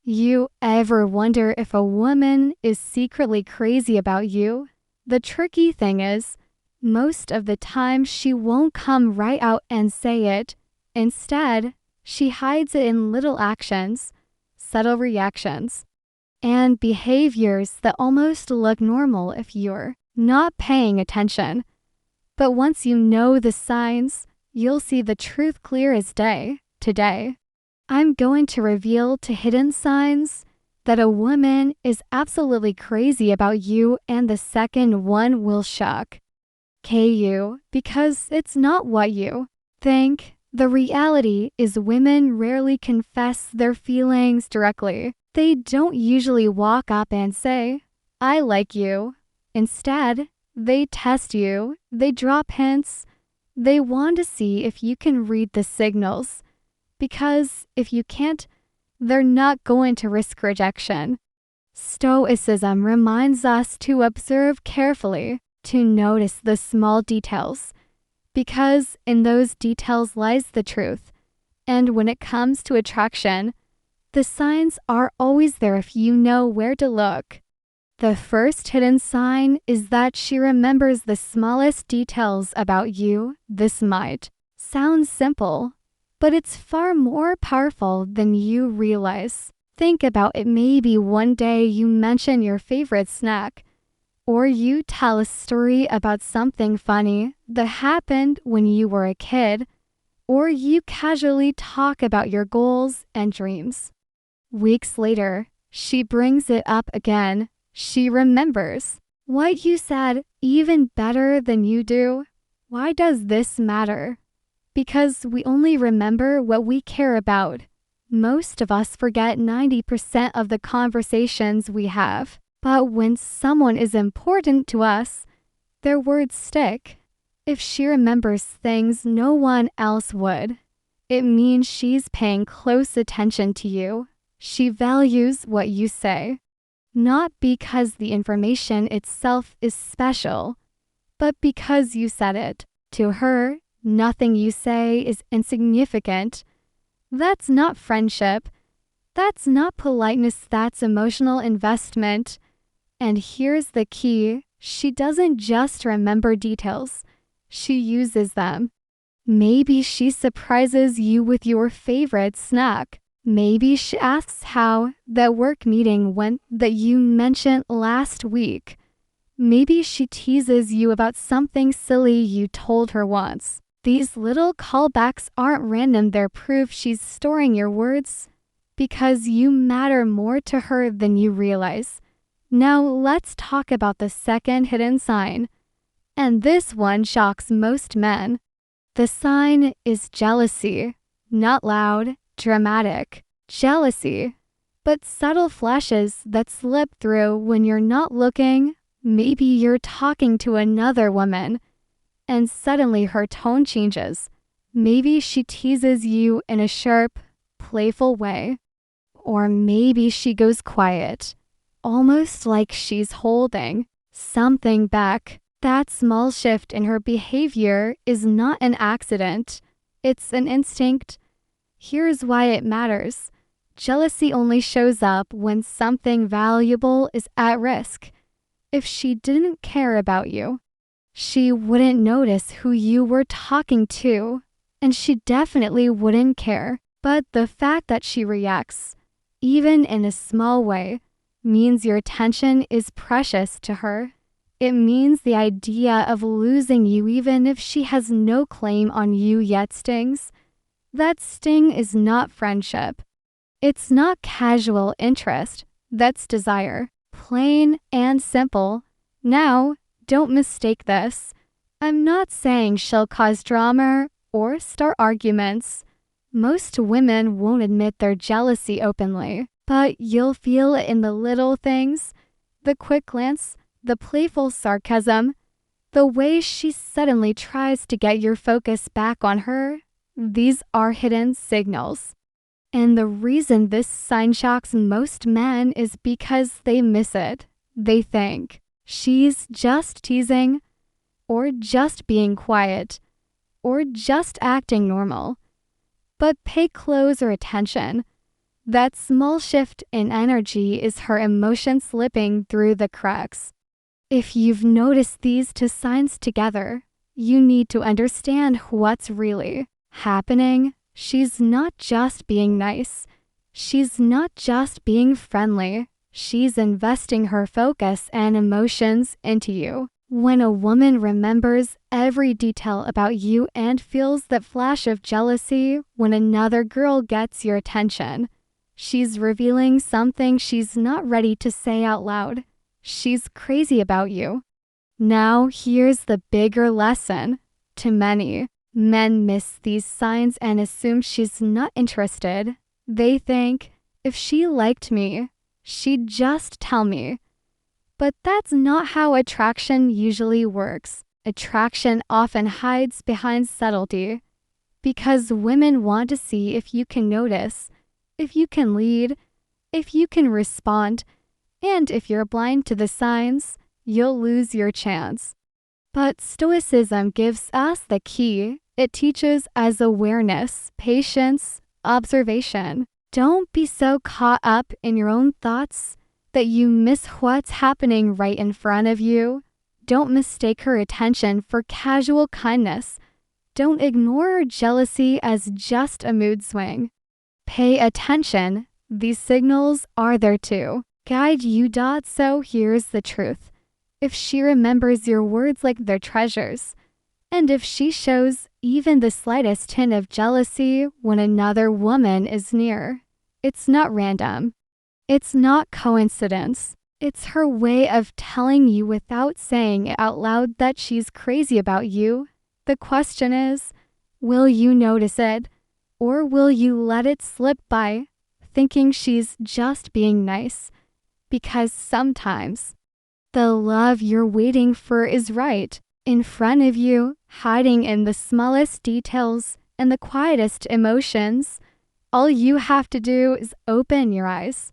You ever wonder if a woman is secretly crazy about you? The tricky thing is, most of the time she won't come right out and say it. Instead, she hides it in little actions, subtle reactions, and behaviors that almost look normal if you're not paying attention. But once you know the signs, you'll see the truth clear as day. Today, I'm going to reveal 2 hidden signs that a woman is absolutely crazy about you, and the second one will shock you because it's not what you think. The reality is women rarely confess their feelings directly. They don't usually walk up and say, "I like you." Instead, they test you, they drop hints, they want to see if you can read the signals. Because if you can't, they're not going to risk rejection. Stoicism reminds us to observe carefully, to notice the small details, because in those details lies the truth. And when it comes to attraction, the signs are always there if you know where to look. The first hidden sign is that she remembers the smallest details about you. This might sound simple, but it's far more powerful than you realize. Think about it. Maybe one day you mention your favorite snack, or you tell a story about something funny that happened when you were a kid, or you casually talk about your goals and dreams. Weeks later, she brings it up again. She remembers what you said even better than you do. Why does this matter? Because we only remember what we care about. Most of us forget 90% of the conversations we have. But when someone is important to us, their words stick. If she remembers things no one else would, it means she's paying close attention to you. She values what you say. Not because the information itself is special, but because you said it. To her, nothing you say is insignificant. That's not friendship. That's not politeness. That's emotional investment. And here's the key. She doesn't just remember details. She uses them. Maybe she surprises you with your favorite snack. Maybe she asks how that work meeting went that you mentioned last week. Maybe she teases you about something silly you told her once. These little callbacks aren't random. They're proof she's storing your words because you matter more to her than you realize. Now let's talk about the second hidden sign. And this one shocks most men. The sign is jealousy. Not loud, dramatic jealousy, but subtle flashes that slip through when you're not looking. Maybe you're talking to another woman, and suddenly her tone changes. Maybe she teases you in a sharp, playful way. Or maybe she goes quiet, almost like she's holding something back. That small shift in her behavior is not an accident. It's an instinct. Here's why it matters. Jealousy only shows up when something valuable is at risk. If she didn't care about you, she wouldn't notice who you were talking to, and she definitely wouldn't care. But the fact that she reacts, even in a small way, means your attention is precious to her. It means the idea of losing you, even if she has no claim on you yet, stings. That sting is not friendship. It's not casual interest. That's desire. Plain and simple. Now, don't mistake this. I'm not saying she'll cause drama or start arguments. Most women won't admit their jealousy openly, but you'll feel it in the little things. The quick glance, the playful sarcasm, the way she suddenly tries to get your focus back on her. These are hidden signals. And the reason this sign shocks most men is because they miss it. They think she's just teasing, or just being quiet, or just acting normal. But pay closer attention. That small shift in energy is her emotion slipping through the cracks. If you've noticed these two signs together, you need to understand what's really happening. She's not just being nice. She's not just being friendly. She's investing her focus and emotions into you. When a woman remembers every detail about you and feels that flash of jealousy when another girl gets your attention, she's revealing something she's not ready to say out loud. She's crazy about you. Now, here's the bigger lesson. To many, men miss these signs and assume she's not interested. They think, if she liked me, she'd just tell me. But that's not how attraction usually works. Attraction often hides behind subtlety, because women want to see if you can notice, if you can lead, if you can respond, and if you're blind to the signs, you'll lose your chance. But Stoicism gives us the key. It teaches us awareness, patience, observation. Don't be so caught up in your own thoughts that you miss what's happening right in front of you. Don't mistake her attention for casual kindness. Don't ignore her jealousy as just a mood swing. Pay attention. These signals are there to guide you. So here's the truth. If she remembers your words like they're treasures, and if she shows even the slightest hint of jealousy when another woman is near, it's not random. It's not coincidence. It's her way of telling you without saying it out loud that she's crazy about you. The question is, will you notice it, or will you let it slip by, thinking she's just being nice? Because sometimes the love you're waiting for is right in front of you, hiding in the smallest details and the quietest emotions. All you have to do is open your eyes.